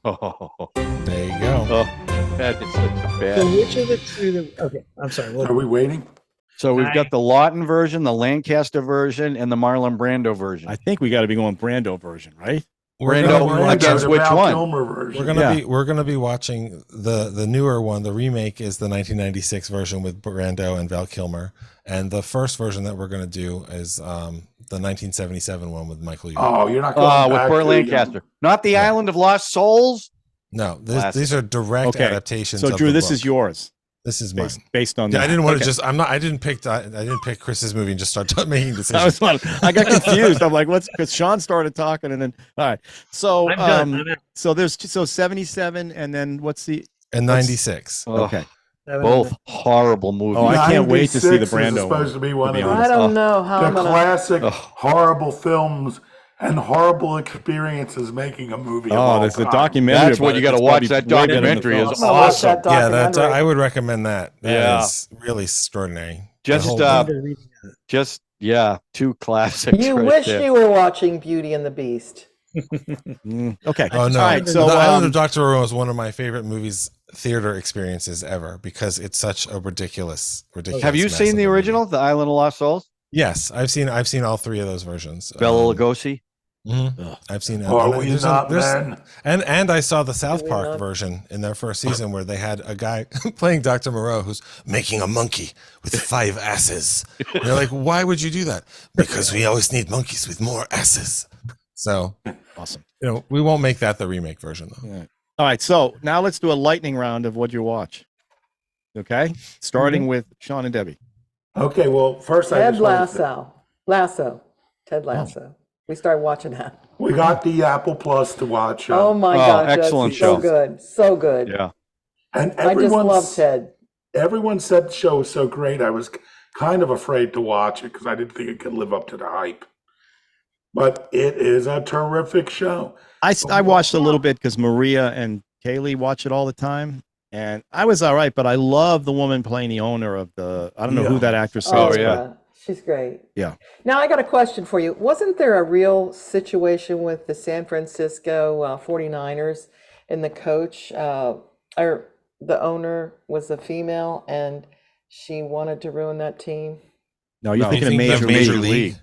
Oh, There you go. that is such a So bad. which of the two? Okay, I'm sorry. Are we waiting? So we've got the Lawton version, the Lancaster version, and the Marlon Brando version. I think we got to be going Brando version, right? Brando against the which Val one? Kilmer version. We're gonna be watching the newer one. The remake is the 1996 version with Brando and Val Kilmer, and the first version that we're gonna do is the 1977 one with Michael York. Oh, you're not going With back Burt to, Lancaster. Not the Island of Lost Souls. No, Classic. these are direct Okay. adaptations. So of Drew, the this book. is yours This is mine. based on Yeah, that. I didn't want to Okay. just. I didn't pick Chris's movie and just start making decisions. I got confused. I'm like, what's because Sean started talking and then all right. So I'm done. I'm out. so there's 77 and then what's the and 96. okay. Both horrible movies. Oh, I can't wait to see the 96 is Brando supposed to be one be of honest. I the, don't know how I'm the gonna. classic horrible films and horrible experiences making a movie. of Oh, all there's a time. documentary. That's what about you it got to that's watch. probably That way better than the documentary film. is I'm gonna watch awesome. that Yeah, documentary. I would recommend that. Yeah. That is really extraordinary. Just, The whole uh, Just two classics. You right wish there. you were watching Beauty and the Beast. Okay. Oh no! All right. So the Island of Dr. Moreau is one of my favorite movies, theater experiences ever, because it's such a ridiculous. Have you seen massive the movie. original, The Island of Lost Souls? Yes, I've seen all three of those versions. Bela Lugosi. I've seen it. Are we not men? And I saw the South we Park not? version in their first season where they had a guy playing Dr. Moreau who's making a monkey with 5 asses. And they're like, why would you do that? Because we always need monkeys with more asses. So Awesome. we won't make that the remake version though. Yeah. All right, so now let's do a lightning round of what you watch. Okay, starting with Sean and Debbie. Okay, well, first I Ted just wanted to- Ted Lasso. We started watching that. we got the Apple Plus to watch. Oh my Oh, gosh, excellent that's so show. good. So good. Yeah. and I just love Ted. Everyone said the show was so great. I was kind of afraid to watch it because I didn't think it could live up to the hype. But it is a terrific show. I watched a little bit because Maria and Kaylee watch it all the time, and I was all right. But I love the woman playing the owner of the. I don't know who that actress is. Oprah. She's great. Yeah. Now I got a question for you. Wasn't there a real situation with the San Francisco 49ers and the coach, or the owner was a female and she wanted to ruin that team? No, you're thinking of you think Major of League.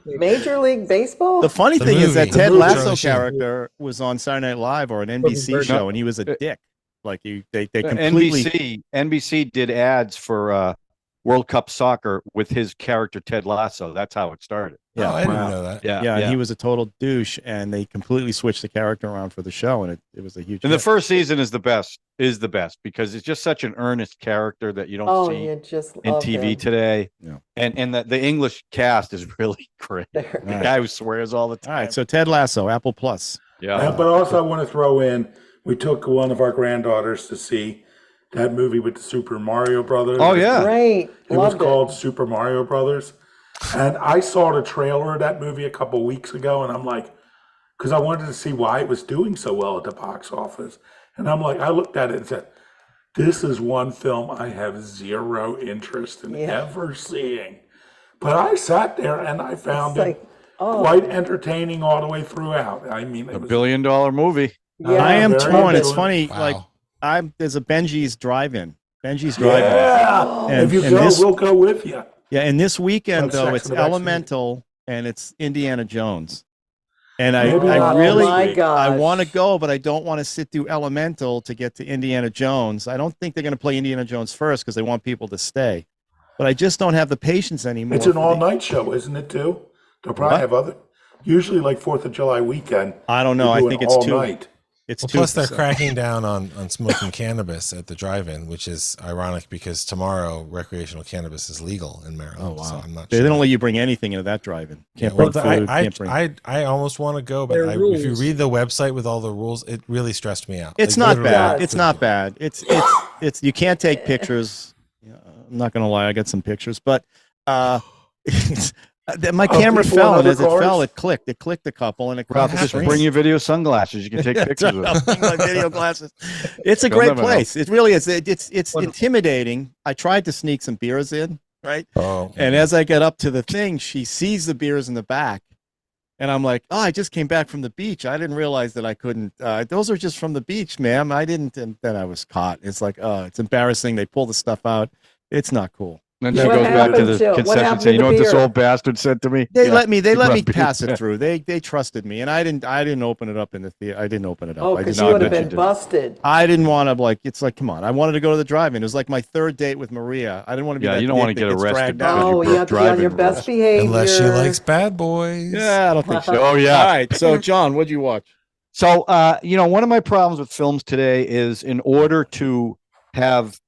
Major League Baseball? The funny thing is that movie. Ted The movie. Lasso character was on Saturday Night Live or an NBC show, and he was a dick. Like they completely. NBC did ads for World Cup soccer with his character Ted Lasso. That's how it started. Yeah, I didn't know that. Yeah, and he was a total douche, and they completely switched the character around for the show, and it was a huge. And the hit. first season is the best because it's just such an earnest character that you don't see you just in love TV him. today. Yeah. And the English cast is really great. The guy who swears all the All time. right, so Ted Lasso, Apple Plus. Yeah. But also I want to throw in, we took one of our granddaughters to see that movie with the Super Mario Brothers. Oh yeah. Great. It was Loved called Super Mario Brothers. And I saw the trailer of that movie a couple weeks ago, and I'm like, because I wanted to see why it was doing so well at the box office. And I'm like, I looked at it and said, this is one film I have zero interest in ever seeing. But I sat there and I found it quite entertaining all the way throughout. I mean, it A was $1 billion movie. I am very torn. It's good. funny, Wow. like there's a Benji's Drive-In. Benji's Drive-In. Yeah. And- if you and go, this- we'll go with you. Yeah, and this weekend Like though, Sex it's in the Backstreet. Elemental and it's Indiana Jones. And Maybe I not really this my week. gosh. I want to go, but I don't want to sit through Elemental to get to Indiana Jones. I don't think they're going to play Indiana Jones first because they want people to stay. But I just don't have the patience anymore. It's an for the- all-night show, isn't it, too? They'll probably have other, usually like 4th of July weekend. I don't know. they I do think an it's all too. night. It's Well, too. plus they're cracking down on smoking cannabis at the drive-in, which is ironic because tomorrow recreational cannabis is legal in Maryland. Oh wow! So I'm not They sure. don't let you bring anything into that drive-in. Can't Well, bring food. I Can't bring. I almost want to go, but There are if you rules. read the website with all the rules, it really stressed me out. It's Like, not literally, bad. Yeah, It's not bad. It's you can't take pictures. I'm not gonna lie. I got some pictures, but my camera people fell, in and other as it fell, cars? it clicked. It clicked a couple, and it Well, crossed the just screen. bring your video sunglasses. You can take pictures of I'll it. bring my video glasses. It's a You'll great never know. place. It really is. It's intimidating. I tried to sneak some beers in, right? Oh, And as I get up to the thing, she sees the beers in the back. And I'm like, oh, I just came back from the beach. I didn't realize that I couldn't. Those are just from the beach, ma'am. I didn't. And then I was caught. It's like, oh, it's embarrassing. They pull the stuff out. It's not cool. Then she What goes back to happened, the Jill? What concession happened saying, to you know the what this beer?" old bastard said to me? They Yeah. let me Rub pass beers. it through. They trusted me, and I didn't open it up in the theater. I didn't open it up. Oh, I because did you not. would have bet you been did. busted. I didn't want to it's like, come on. I wanted to go to the drive-in. It was like my third date with Maria. I didn't want to be. Yeah, that you don't dick want to that get gets arrested dragged out. because Oh, you you have to be on driving your rules. best behavior. unless she likes bad boys. Yeah, I don't think so. Oh yeah. All right, so John, what'd you watch? So, one of my problems with films today is in order to have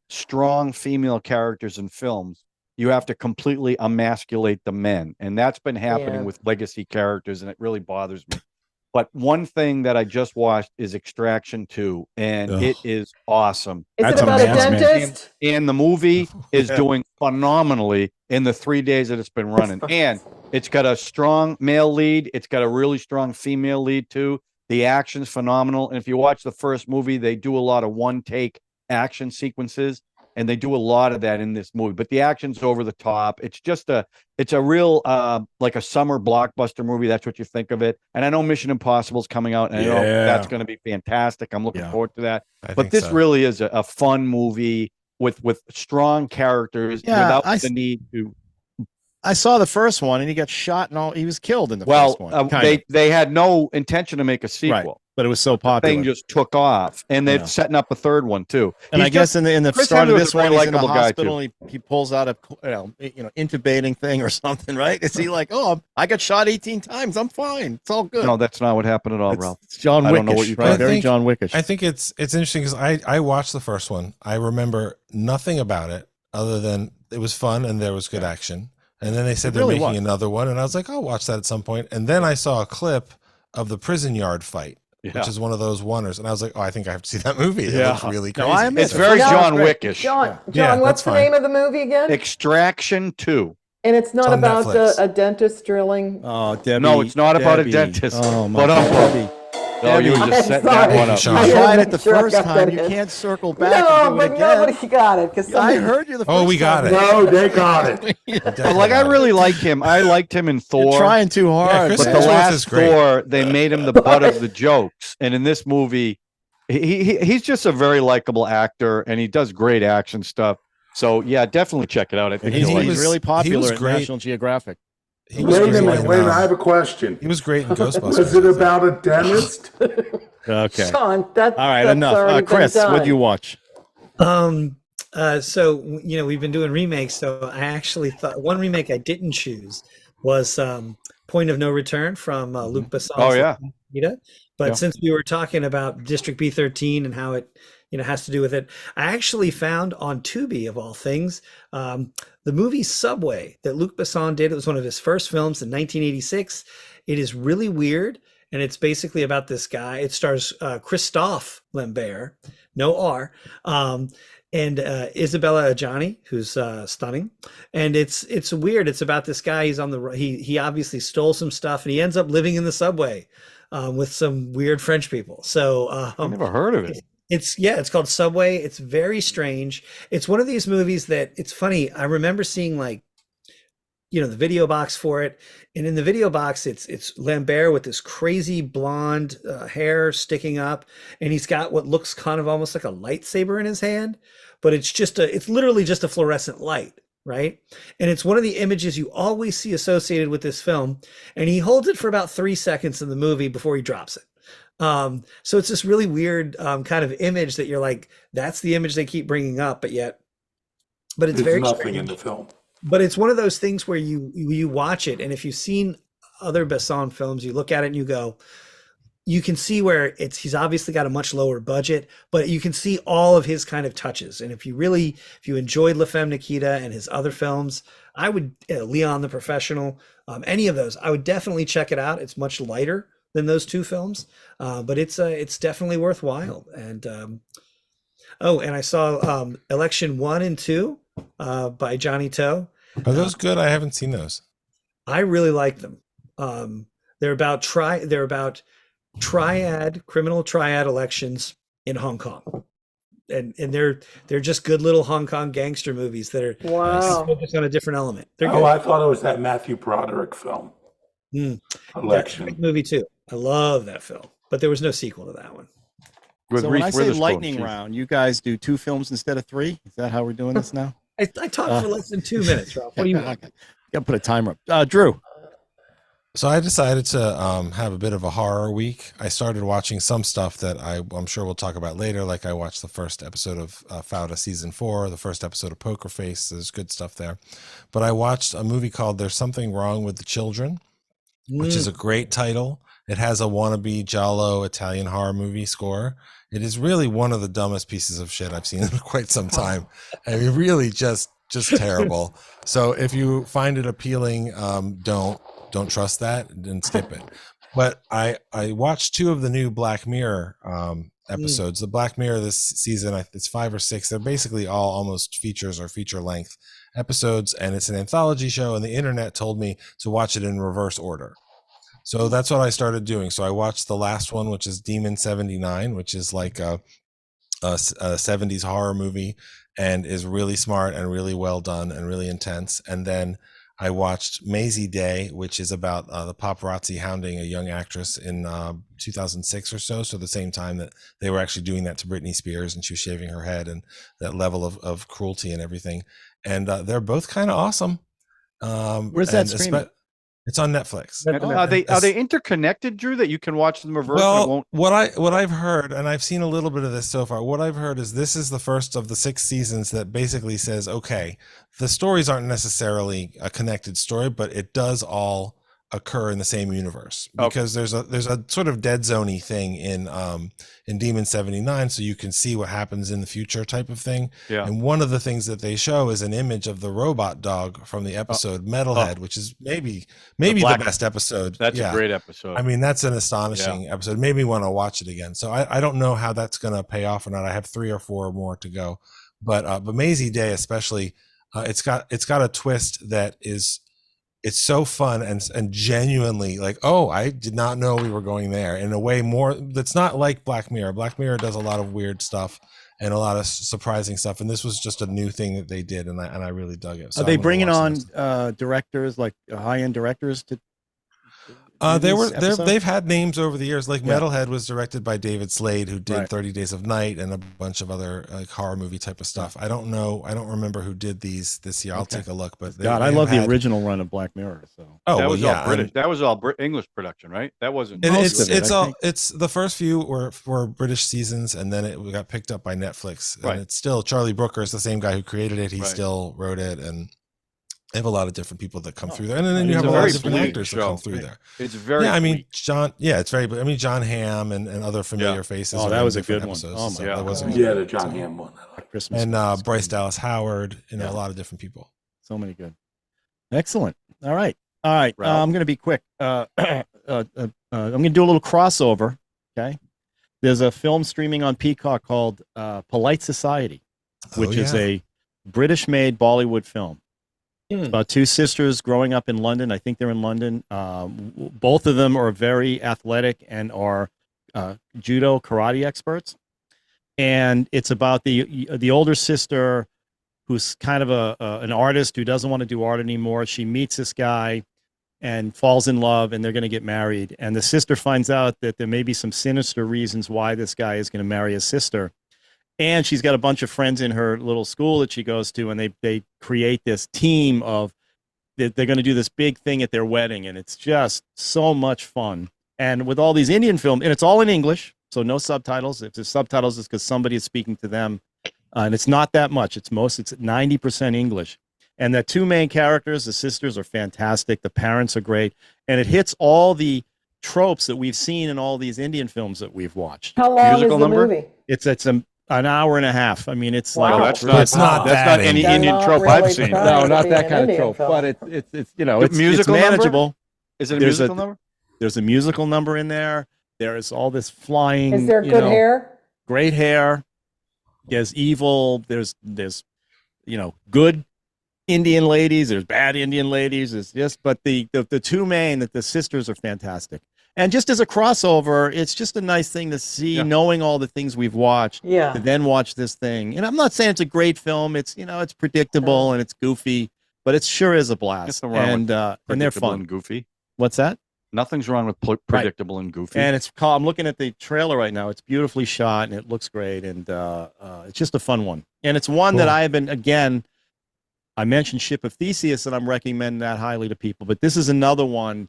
strong female characters in films, you have to completely emasculate the men. And that's been happening Yeah. with legacy characters, and it really bothers me. But one thing that I just watched is Extraction 2, and Ugh. it is awesome. Is That's it a about a man's man. dentist? And the movie is Yeah. doing phenomenally in the 3 days that it's been running. And it's got a strong male lead. It's got a really strong female lead too. The action's phenomenal. And if you watch the first movie, they do a lot of one take action sequences, and they do a lot of that in this movie. But the action's over the top. It's a real like a summer blockbuster movie. That's what you think of it. And I know Mission Impossible's coming out, and I know Yeah. that's going to be fantastic. I'm looking Yeah. forward to that. I But think this so. really is a fun movie with strong characters Yeah, without I the s- need to I saw the first one, and he got shot, and all. He was killed in the Well, first one. they had no intention to make a sequel. Right, but it was so The popular. thing just took off, and they're Yeah. setting up a third one too. And I guess in the Chris start of Hemsworth's this a very one, he's in the likable guy, hospital. And he pulls out a intubating thing or something, right? Is he like, oh, I got shot 18 times, I'm fine, it's all good? No, that's not what happened at all, Ralph. It's John Wickish. I don't know what you right? thought. Very John Wickish. I think it's interesting because I watched the first one. I remember nothing about it other than it was fun and there was good action. And then they said they're making another one, and I was like, I'll watch that at some point. And then I saw a clip of the prison yard fight, which is one of those wonders. And I was like, oh, I think I have to see that movie. It looks really crazy. It's very John Wickish. John, what's the name of the movie again? Extraction 2. And it's not about a dentist drilling. Oh, Debbie. No, it's not about a dentist. Oh, my But Debbie. no, you were just setting that one up. You tried it the first time. You can't circle back. No, and do it but again. nobody got it because I heard you the first time. Oh, we got it. No, they got it. But like, I really like him. I liked him in Thor. You're trying too hard. Chris But the Hemsworth is last great. Thor, they made him the butt of the jokes. And in this movie, he's just a very likable actor, and he does great action stuff. So yeah, definitely check it out. I think He's you'll like it. really popular at great. National Geographic. He was Wait a great minute, in, I have a question. He was great in Ghostbusters. Was it about a dentist? Okay. Sean, that's All right, that's enough. already Chris, been done. what'd you watch? So we've been doing remakes. So I actually thought one remake I didn't choose was Point of No Return from Luc Besson's Oh, yeah. Nikita. But Yeah. since we were talking about District B13 and how it has to do with it, I actually found on Tubi, of all things, the movie Subway that Luc Besson did. It was one of his first films in 1986. It is really weird, and it's basically about this guy. It stars Christophe Lambert, no R, and Isabella Adjani, who's stunning. And it's weird. It's about this guy. He's on he obviously stole some stuff, and he ends up living in the subway with some weird French people. So I never heard of it. It's called Subway. It's very strange. It's one of these movies that it's funny. I remember seeing the video box for it. And in the video box, it's Lambert with this crazy blonde hair sticking up. And he's got what looks kind of almost like a lightsaber in his hand, but it's literally just a fluorescent light. Right. And it's one of the images you always see associated with this film. And he holds it for about 3 seconds in the movie before he drops it. So it's this really weird kind of image that you're like, that's the image they keep bringing up, but it's There's very nothing strange. in the film. But it's one of those things where you watch it, and if you've seen other Besson films, you look at it and you go, you can see where he's obviously got a much lower budget, but you can see all of his kind of touches. And if you enjoyed La Femme Nikita and his other films, I would Leon the Professional, any of those, I would definitely check it out. It's much lighter than those two films, but it's definitely worthwhile. And and I saw Election 1 and 2 by Johnny To. Are those good? I haven't seen those. I really like them. They're about criminal triad elections in Hong Kong. And they're just good little Hong Kong gangster movies that are focused on a different element. They're good. I thought it was that Matthew Broderick film. Election. That's a great movie too. I love that film, but there was no sequel to that one. With So when Reese I say Witherspoon, lightning she's- round, you guys do 2 films instead of 3? Is that how we're doing this now? I talked for less than 2 minutes, Ralph. What do you want? Gotta put a timer up. Drew. So I decided to have a bit of a horror week. I started watching some stuff that I'm sure we'll talk about later. Like I watched the first episode of Fauda season 4, the first episode of Poker Face. There's good stuff there. But I watched a movie called There's Something Wrong with the Children, which is a great title. It has a wannabe Giallo Italian horror movie score. It is really one of the dumbest pieces of shit I've seen in quite some time. I mean, really just terrible. So if you find it appealing, don't trust that and skip it. But I watched 2 of the new Black Mirror episodes. The Black Mirror this season, it's 5 or 6. They're basically all almost features or feature length episodes, and it's an anthology show, and the internet told me to watch it in reverse order. So that's what I started doing. So I watched the last one, which is Demon 79, which is like a 70s horror movie and is really smart and really well done and really intense. And then I watched Maisie Day, which is about the paparazzi hounding a young actress in 2006 or so. So the same time that they were actually doing that to Britney Spears and she was shaving her head and that level of cruelty and everything. And they're both kind of awesome. Where's that streaming? It's on Netflix. Are they interconnected, Drew? That you can watch them reverse? Well, and it won't... what I've heard, and I've seen a little bit of this so far. What I've heard is this is the first of the 6 seasons that basically says, okay, the stories aren't necessarily a connected story, but it does all occur in the same universe, because there's a sort of dead zoney thing in Demon 79, so you can see what happens in the future type of thing. Yeah. And one of the things that they show is an image of the robot dog from the episode Metalhead, which is maybe the best episode. That's a great episode. I mean, that's an astonishing episode. Made me want to watch it again. So I don't know how that's going to pay off or not. I have 3 or 4 more to go, but Maisie Day especially, it's got a twist that is. It's so fun and genuinely like, oh, I did not know we were going there, in a way more that's not like Black Mirror. Black Mirror does a lot of weird stuff and a lot of surprising stuff, and this was just a new thing that they did, and I really dug it. So are they bringing on directors, like high-end directors to? They've had names over the years. Like Metalhead was directed by David Slade, who did 30 Days of Night and a bunch of other like horror movie type of stuff. I don't remember who did these this year. I'll take a look. But I love the original run of Black Mirror. So that was all British. That was all English production, right? That wasn't. It's the first few were British seasons, and then it got picked up by Netflix. And it's still Charlie Brooker is the same guy who created it. He still wrote it, and they have a lot of different people that come through there, and then you have a lot of different actors that come through there. It's very. I mean, John. Yeah, it's very. I mean, John Hamm and other familiar faces. Oh, that was a good one. Oh my God, that was the John Hamm one. Christmas and Bryce Dallas Howard. A lot of different people. So many good. Excellent. All right. I'm going to be quick. I'm going to do a little crossover. Okay. There's a film streaming on Peacock called Polite Society, which is a British-made Bollywood film. It's about 2 sisters growing up in London. I think they're in London. Both of them are very athletic and are judo karate experts. And it's about the older sister who's kind of an artist who doesn't want to do art anymore. She meets this guy and falls in love, and they're going to get married. And the sister finds out that there may be some sinister reasons why this guy is going to marry his sister. And she's got a bunch of friends in her little school that she goes to, and they create this team of they're going to do this big thing at their wedding, and it's just so much fun. And with all these Indian films, and it's all in English, so no subtitles. If there's subtitles, it's because somebody is speaking to them, and it's not that much. It's 90% English. And the 2 main characters, the sisters, are fantastic. The parents are great, and it hits all the tropes that we've seen in all these Indian films that we've watched. How long is the movie? It's an hour and a half. I mean, it's like that's not any Indian trope I've seen. No, not that kind of trope. But it's it's manageable. Is it a musical number? There's a musical number in there. There is all this flying. Is there good hair? Great hair. There's evil. There's good Indian ladies. There's bad Indian ladies. It's just, but the 2 main, that the sisters are fantastic. And just as a crossover, it's just a nice thing to see, knowing all the things we've watched, to then watch this thing. And I'm not saying it's a great film. It's, it's predictable and it's goofy, but it sure is a blast. And they're fun. And goofy. What's that? Nothing's wrong with predictable and goofy. And it's called, I'm looking at the trailer right now. It's beautifully shot and it looks great. And it's just a fun one. And it's one that I have been, again, I mentioned Ship of Theseus, and I'm recommending that highly to people. But this is another one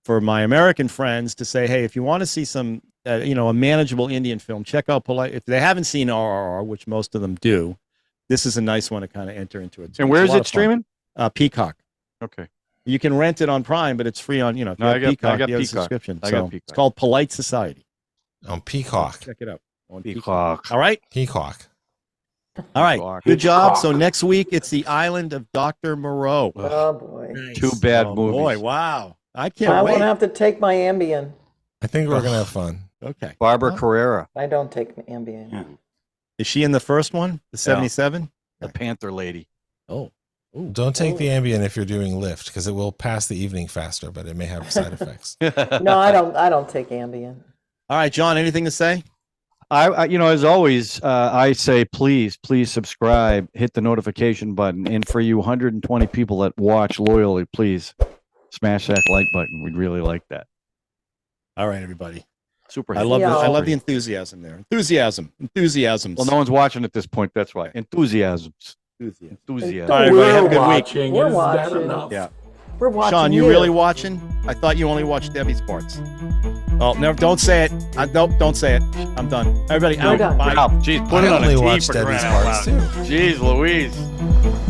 for my American friends to say, hey, if you want to see some, a manageable Indian film, check out Polite. If they haven't seen RRR, which most of them do, this is a nice one to kind of enter into it. And where is it streaming? Peacock. Okay. You can rent it on Prime, but it's free on, if you have Peacock, you have a subscription. It's called Polite Society. On Peacock. Check it out. On Peacock. All right? Peacock. All right. Good job. So next week, it's The Island of Dr. Moreau. Oh, boy. Nice. 2 bad movies. Boy, wow. I can't wait. won't have to take my Ambien. I think we're going to have fun. Okay. Barbara Carrera. I don't take Ambien. Yeah. Is she in the first one? The 77? The Panther Lady. Oh. Ooh. Don't take the Ambien if you're doing Lyft, because it will pass the evening faster, but it may have side effects. No, I don't take Ambien. All right, John, anything to say? I as always, I say, please subscribe, hit the notification button. And for you 120 people that watch loyally, please smash that like button. We'd really like that. All right, everybody. Super. I love the enthusiasm there. Enthusiasm. Well, no one's watching at this point. That's why. Enthusiasms. Enthusiasm. All right, everybody, have a We're good week. watching. We're Is that watching. enough? Yeah. We're watching Sean, you really watching? I thought you only watched Debbie's parts. Oh, never! Don't say it. Don't say it. I'm done. Everybody, We're out. done. Bye. Jeez, put I it on a only tee watched for Debbie's crying out parts loud. too. Jeez Louise.